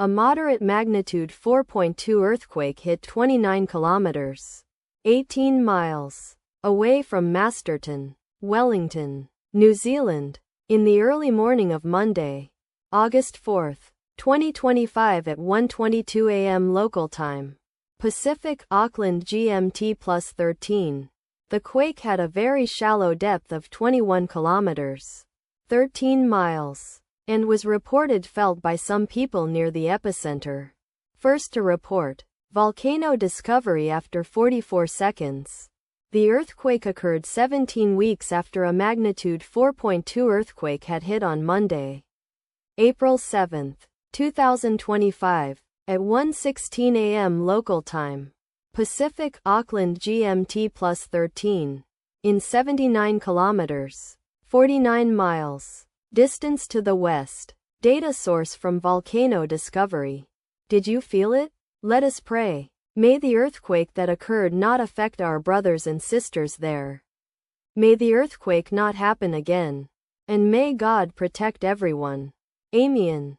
A moderate magnitude 4.2 earthquake hit 29 kilometers, 18 miles, away from Masterton, Wellington, New Zealand, in the early morning of Monday, August 4, 2025 at 1:22 a.m. local time, Pacific Auckland GMT +13. The quake had a very shallow depth of 21 kilometers, 13 miles, and was reported felt by some people near the epicenter. First to report, volcano discovery after 44 seconds. The earthquake occurred 17 weeks after a magnitude 4.2 earthquake had hit on Monday, April 7, 2025, at 1:16 a.m. local time, Pacific Auckland GMT +13, in 79 kilometers, 49 miles, distance to the west. Data source from volcano discovery. Did you feel it? Let us pray. May the earthquake that occurred not affect our brothers and sisters there. May the earthquake not happen again. And may God protect everyone. Amen.